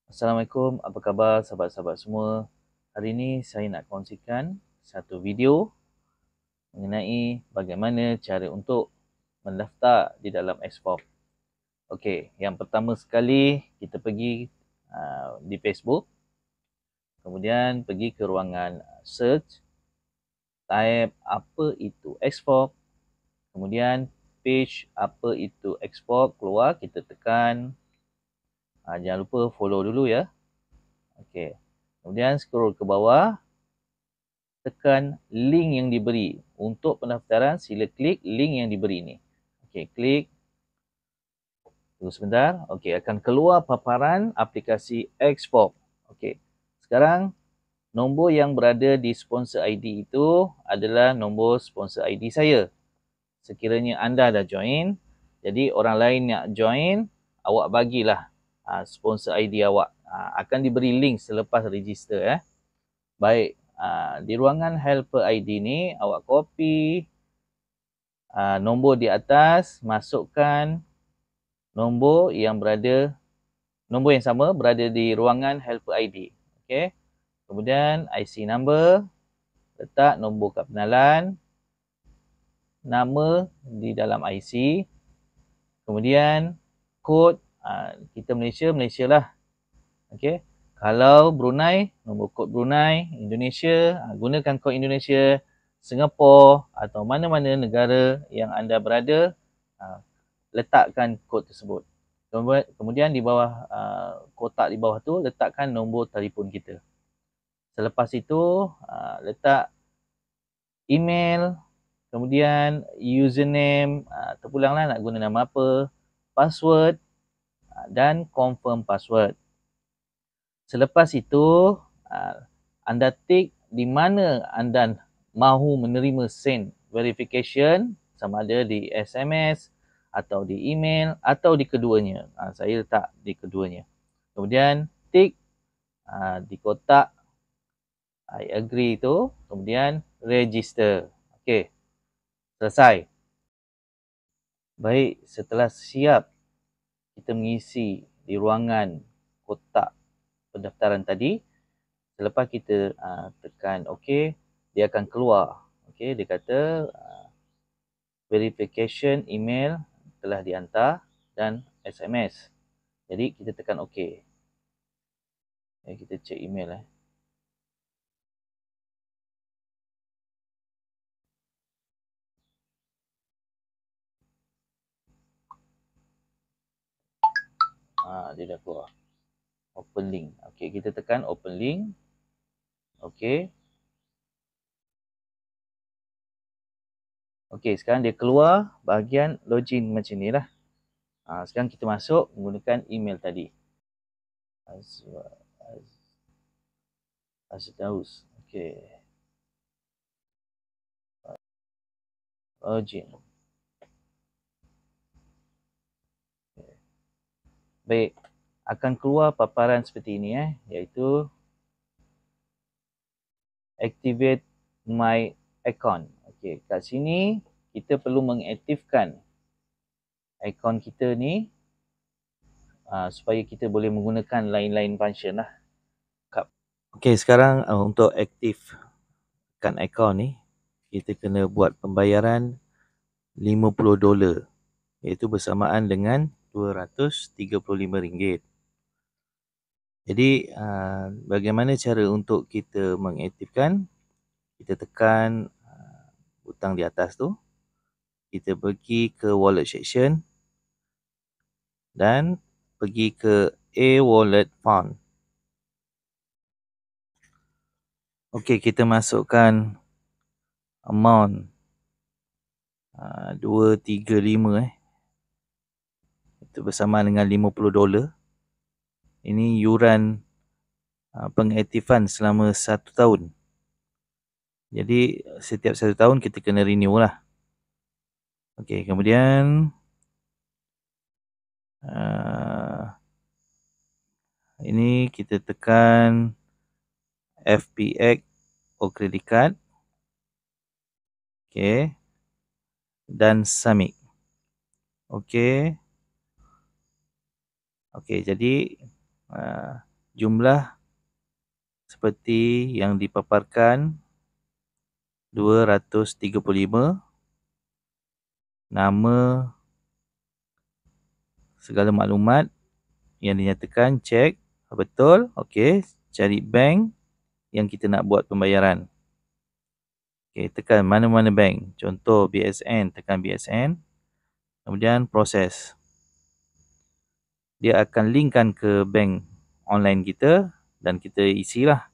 Assalamualaikum, apa khabar sahabat-sahabat semua? Hari ini saya nak kongsikan satu video mengenai bagaimana cara untuk mendaftar di dalam Xform. Okey, yang pertama sekali kita pergi di Facebook, kemudian pergi ke ruangan search, type apa itu Xform, kemudian page apa itu Xform keluar, kita tekan. Jangan lupa follow dulu ya. Okey. Kemudian scroll ke bawah, tekan link yang diberi. Untuk pendaftaran, sila klik link yang diberi ni. Okey, klik. Tunggu sebentar. Okey, akan keluar paparan aplikasi Xform. Okey. Sekarang, nombor yang berada di sponsor ID itu adalah nombor sponsor ID saya. Sekiranya anda dah join, jadi orang lain nak join, awak bagilah sponsor ID awak. Akan diberi link selepas register. Baik, di ruangan helper ID ni awak copy nombor di atas, masukkan nombor yang sama berada di ruangan helper ID. Okey. Kemudian IC number, letak nombor kad pengenalan, nama di dalam IC, kemudian kod kita Malaysia lah. Okey. Kalau Brunei, nombor kod Brunei, Indonesia, gunakan kod Indonesia, Singapura atau mana-mana negara yang anda berada, letakkan kod tersebut. Kemudian di bawah kotak di bawah tu letakkan nombor telefon kita. Selepas itu letak email, kemudian username, terpulanglah nak guna nama apa, password dan confirm password. Selepas itu, anda tik di mana anda mahu menerima send verification, sama ada di SMS atau di email atau di keduanya. Saya letak di keduanya. Kemudian tik di kotak I agree itu, kemudian register. Okey, selesai. Baik, setelah siap kita mengisi di ruangan kotak pendaftaran tadi, selepas kita tekan OK, dia akan keluar. Okey, dia kata verification email telah dihantar dan SMS. Jadi kita tekan OK. Kita cek email. Dia dah keluar. Open link. Okey, kita tekan open link. Okey. Okey, sekarang dia keluar bahagian login macam ni lah. Sekarang kita masuk menggunakan email tadi. Asdaus. Okey. Login. Baik, akan keluar paparan seperti ini iaitu activate my account. Okey, kat sini kita perlu mengaktifkan akaun kita ni supaya kita boleh menggunakan lain-lain function lah. Okey, sekarang untuk aktifkan akaun ni, kita kena buat pembayaran $50, iaitu bersamaan dengan RM235. Jadi, bagaimana cara untuk kita mengaktifkan? Kita tekan butang di atas tu. Kita pergi ke wallet section dan pergi ke A-Wallet Fund. Okey, kita masukkan amount 235 itu bersamaan dengan $50. Ini yuran pengaktifan selama 1 tahun. Jadi setiap 1 tahun kita kena renew lah. Okey, kemudian ini kita tekan FPX or credit card. Okey. Dan submit. Okey. Okey, jadi jumlah seperti yang dipaparkan 235, nama, segala maklumat yang dinyatakan, cek betul. Okey, cari bank yang kita nak buat pembayaran. Okey, tekan mana-mana bank. Contoh BSN, tekan BSN. Kemudian proses. Dia akan linkkan ke bank online kita dan kita isilah.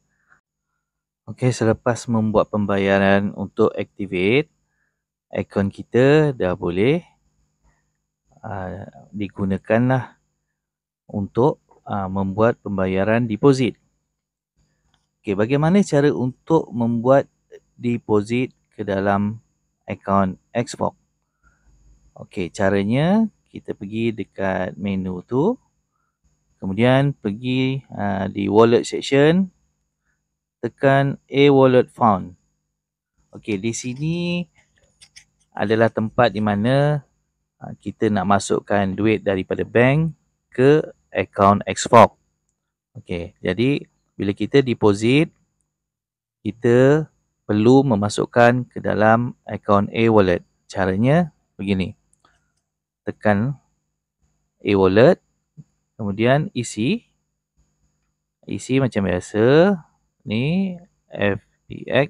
Okey, selepas membuat pembayaran untuk activate, akaun kita dah boleh digunakanlah untuk membuat pembayaran deposit. Okey, bagaimana cara untuk membuat deposit ke dalam akaun Xbox? Okey, caranya kita pergi dekat menu tu, kemudian pergi di wallet section, tekan e-wallet found. Okey, di sini adalah tempat di mana kita nak masukkan duit daripada bank ke akaun Xbox. Okey, jadi bila kita deposit, kita perlu memasukkan ke dalam akaun e-wallet. Caranya begini. Tekan e-wallet, kemudian isi macam biasa. Ni FPX,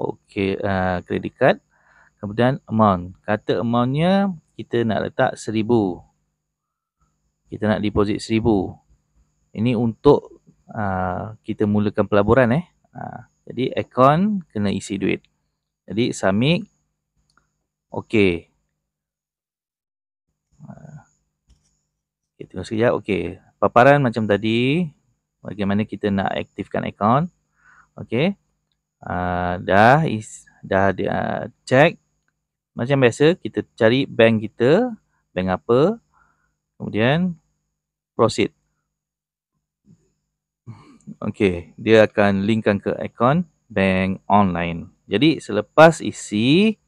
okey, credit card. Kemudian amount. Kata amountnya kita nak letak 1000. Kita nak deposit 1000. Ini untuk kita mulakan pelaburan. Jadi akaun kena isi duit. Jadi submit. Okey. Tengok sekejap. Okey. Paparan macam tadi. Bagaimana kita nak aktifkan akaun. Okey. Dah check. Macam biasa, kita cari bank kita. Bank apa. Kemudian proceed. Okey. Dia akan linkkan ke akaun bank online. Jadi selepas isi,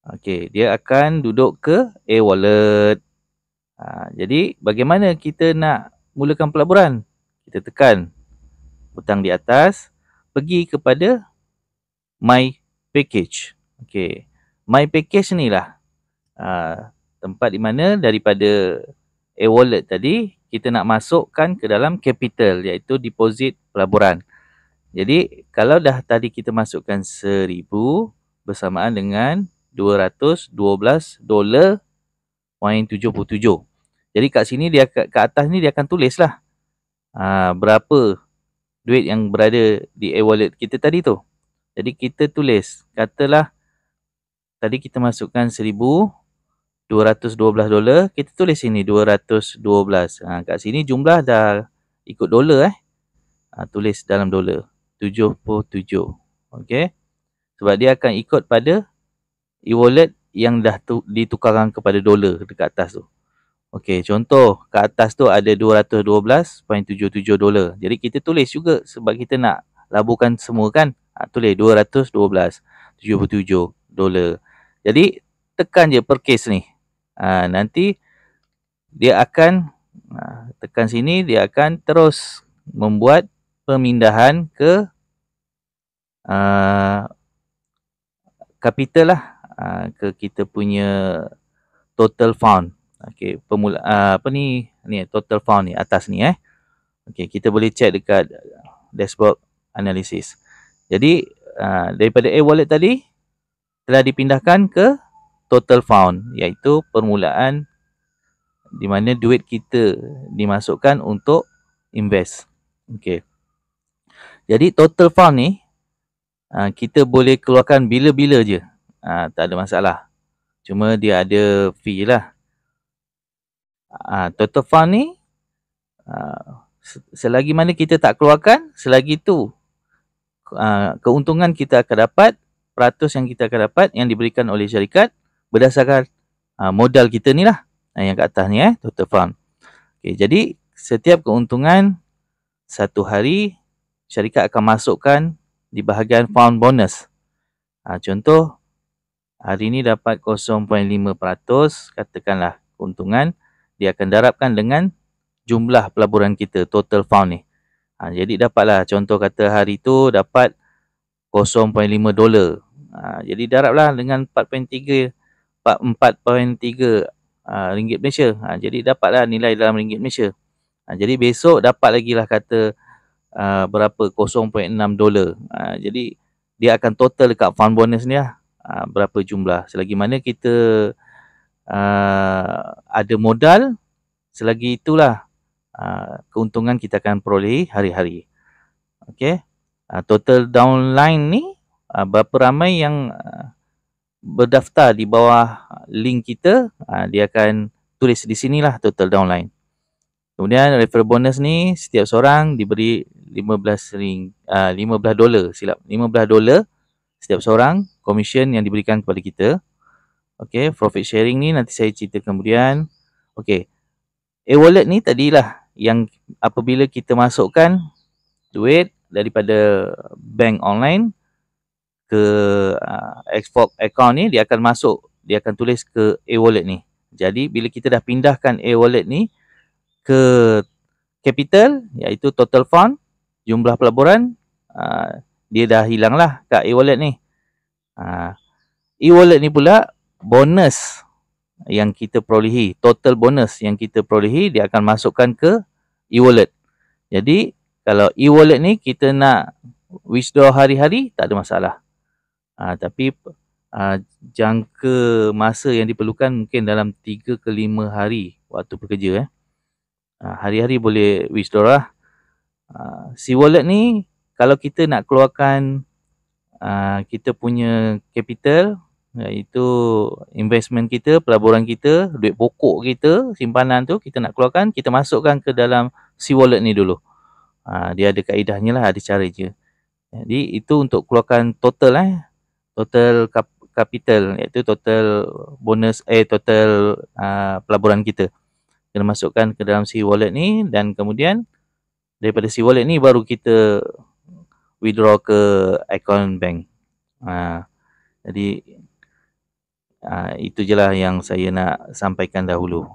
okey, dia akan duduk ke e-wallet. Jadi bagaimana kita nak mulakan pelaburan? Kita tekan butang di atas, pergi kepada My Package. Okey, My Package ni lah tempat di mana daripada e-wallet tadi kita nak masukkan ke dalam capital, iaitu deposit pelaburan. Jadi kalau dah tadi kita masukkan 1000 bersamaan dengan $212.77. Jadi kat sini dia kat atas ni dia akan tulislah berapa duit yang berada di e-wallet kita tadi tu. Jadi kita tulis, katalah tadi kita masukkan $1,212, kita tulis sini 212. Kat sini jumlah dah ikut dolar tulis dalam dolar 77. Okey. Sebab dia akan ikut pada e-wallet yang dah ditukarkan kepada dolar dekat atas tu. Okey, contoh kat atas tu ada $212.77. Jadi kita tulis juga sebab kita nak laburkan semua kan. Tulis $212.77. Jadi tekan je per case ni. Nanti dia akan tekan sini, dia akan terus membuat pemindahan ke capital lah, ke kita punya total fund. Okey, total fund ni atas ni Okey, kita boleh check dekat dashboard analysis. Jadi daripada e-wallet tadi telah dipindahkan ke total fund, iaitu permulaan di mana duit kita dimasukkan untuk invest. Okey. Jadi total fund ni kita boleh keluarkan bila-bila je. Tak ada masalah. Cuma dia ada fee lah. Total fund ni selagi mana kita tak keluarkan, selagi tu keuntungan kita akan dapat, peratus yang kita akan dapat yang diberikan oleh syarikat berdasarkan modal kita ni lah. Yang kat atas ni total fund. Okay, jadi setiap keuntungan satu hari syarikat akan masukkan di bahagian fund bonus. Contoh hari ni dapat 0.5%, katakanlah keuntungan, dia akan darabkan dengan jumlah pelaburan kita, total fund ni. Jadi dapatlah, contoh kata hari tu dapat $0.5. Jadi darablah dengan 4.3 ringgit Malaysia. Jadi dapatlah nilai dalam ringgit Malaysia. Jadi besok dapat lagi lah kata berapa, $0.6. Jadi dia akan total dekat fund bonus ni lah. Berapa jumlah. Selagi mana kita ada modal, selagi itulah keuntungan kita akan peroleh hari-hari. Okay. Total downline ni, berapa ramai yang berdaftar di bawah link kita, dia akan tulis di sinilah total downline. Kemudian referral bonus ni setiap seorang diberi $15 setiap seorang, commission yang diberikan kepada kita. Okay, profit sharing ni nanti saya cerita kemudian. Okay, e-wallet ni tadilah yang apabila kita masukkan duit daripada bank online ke Xbox account ni, dia akan masuk, dia akan tulis ke e-wallet ni. Jadi bila kita dah pindahkan e-wallet ni ke capital, iaitu total fund, jumlah pelaburan, dia dah hilang lah kat e-wallet ni. E-wallet ni pula bonus yang kita perolehi, total bonus yang kita perolehi, dia akan masukkan ke e-wallet. Jadi kalau e-wallet ni kita nak withdraw hari-hari, tak ada masalah. Tapi jangka masa yang diperlukan mungkin dalam 3 ke 5 hari waktu bekerja. Hari-hari boleh withdraw lah. C-wallet ni kalau kita nak keluarkan kita punya capital, iaitu investment kita, pelaburan kita, duit pokok kita, simpanan tu kita nak keluarkan, kita masukkan ke dalam C-wallet ni dulu. Dia ada kaedahnya lah, ada cara je. Jadi itu untuk keluarkan total total capital, iaitu total bonus, total pelaburan kita. Kita masukkan ke dalam C-wallet ni, dan kemudian daripada C-wallet ni baru kita withdraw ke account bank. Jadi itu je lah yang saya nak sampaikan dahulu.